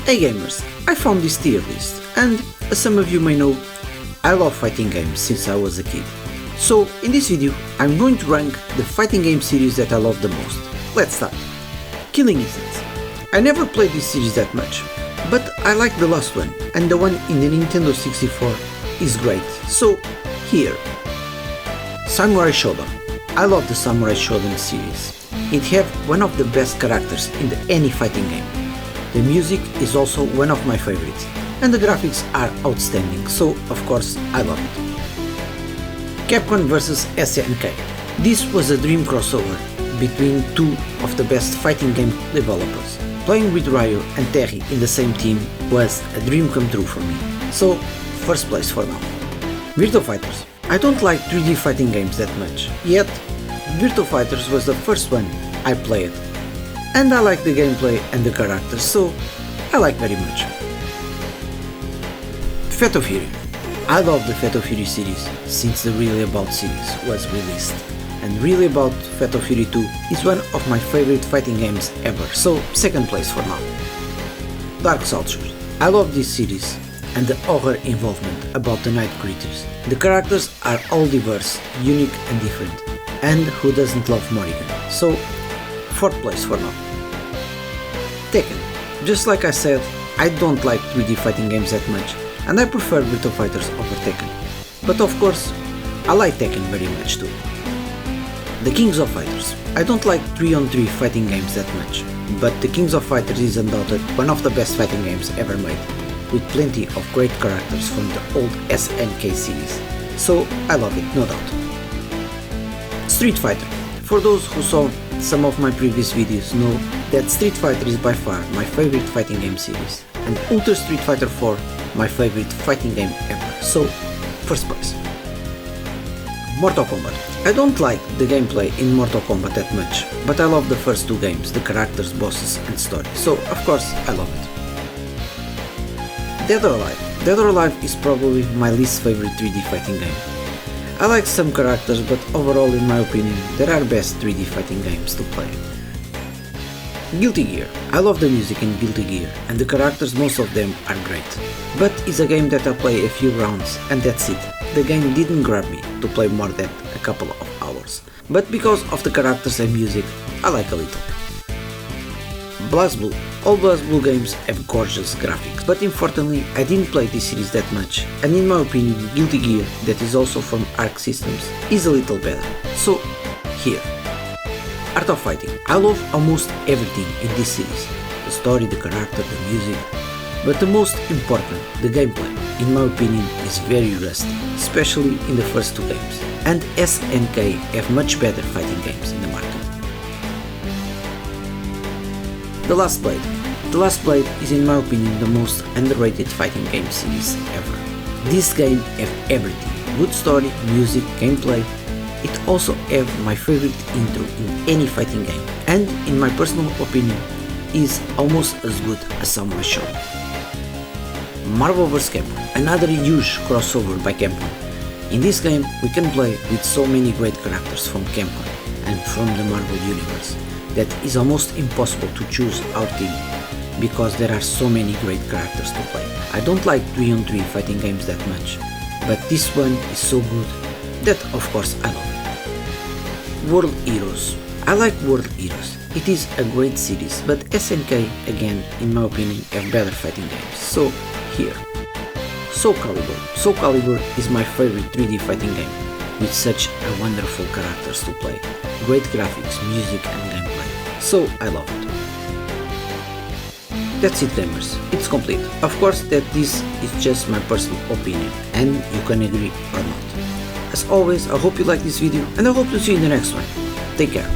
Hey gamers, I found this tier list, and as some of you may know, I love fighting games since I was a kid. So in this video, I'm going to rank the fighting game series that I love the most. Let's start. Killing Instinct. I never played this series that much, but I like the last one, and the one in the Nintendo 64 is great, so here. Samurai Shodown. I love the Samurai Shodown series. It has one of the best characters in any fighting game. The music is also one of my favorites, and the graphics are outstanding, so of course I love it. Capcom vs SNK. This was a dream crossover between two of the best fighting game developers. Playing with Ryu and Terry in the same team was a dream come true for me, so first place for now. Virtua Fighters. I don't like 3D fighting games that much, yet Virtua Fighters was the first one I played. And I like the gameplay and the characters, so I like very much. Fatal Fury. I love the Fatal Fury series since the Really About series was released, and Really About Fatal Fury 2 is one of my favorite fighting games ever, so second place for now. Dark Soldiers. I love this series and the horror involvement about the night creatures. The characters are all diverse, unique and different, and who doesn't love Morrigan, so fourth place for now. Tekken. Just like I said, I don't like 3D fighting games that much, and I prefer Virtua Fighters over Tekken. But of course, I like Tekken very much too. The Kings of Fighters. I don't like 3-on-3 fighting games that much, but the Kings of Fighters is undoubted one of the best fighting games ever made, with plenty of great characters from the old SNK series, so I love it, no doubt. Street Fighter. For those who saw some of my previous videos know that Street Fighter is by far my favorite fighting game series, and Ultra Street Fighter 4 my favorite fighting game ever, so first place. Mortal Kombat. I don't like the gameplay in Mortal Kombat that much, but I love the first two games, the characters, bosses and story, so of course I love it. Dead or Alive. Dead or Alive is probably my least favorite 3D fighting game. I like some characters, but overall in my opinion there are best 3D fighting games to play. Guilty Gear. I love the music in Guilty Gear, and the characters, most of them are great. But it's a game that I play a few rounds and that's it. The game didn't grab me to play more than a couple of hours, but because of the characters and music, I like a little. BlazBlue. All BlazBlue games have gorgeous graphics, but unfortunately I didn't play this series that much, and in my opinion Guilty Gear, that is also from Arc Systems, is a little better, so here. Art of Fighting. I love almost everything in this series, the story, the character, the music, but the most important, the gameplay, in my opinion is very rusty, especially in the first two games, and SNK have much better fighting games in the market. The Last Blade. The Last Blade is in my opinion the most underrated fighting game series ever. This game has everything, good story, music, gameplay. It also has my favorite intro in any fighting game, and in my personal opinion is almost as good as Samurai Shodown. Marvel vs Capcom. Another huge crossover by Capcom. In this game we can play with so many great characters from Capcom and from the Marvel universe that is almost impossible to choose our team, because there are so many great characters to play. I don't like 3-on-3 fighting games that much, but this one is so good that of course I love it. World Heroes. I like World Heroes. It is a great series, but SNK again in my opinion have better fighting games, so here. Soul Calibur. Soul Calibur is my favorite 3D fighting game, with such a wonderful characters to play, great graphics, music and gameplay, so I love it. That's it gamers, it's complete. Of course that this is just my personal opinion, and you can agree or not. As always, I hope you like this video, and I hope to see you in the next one. Take care.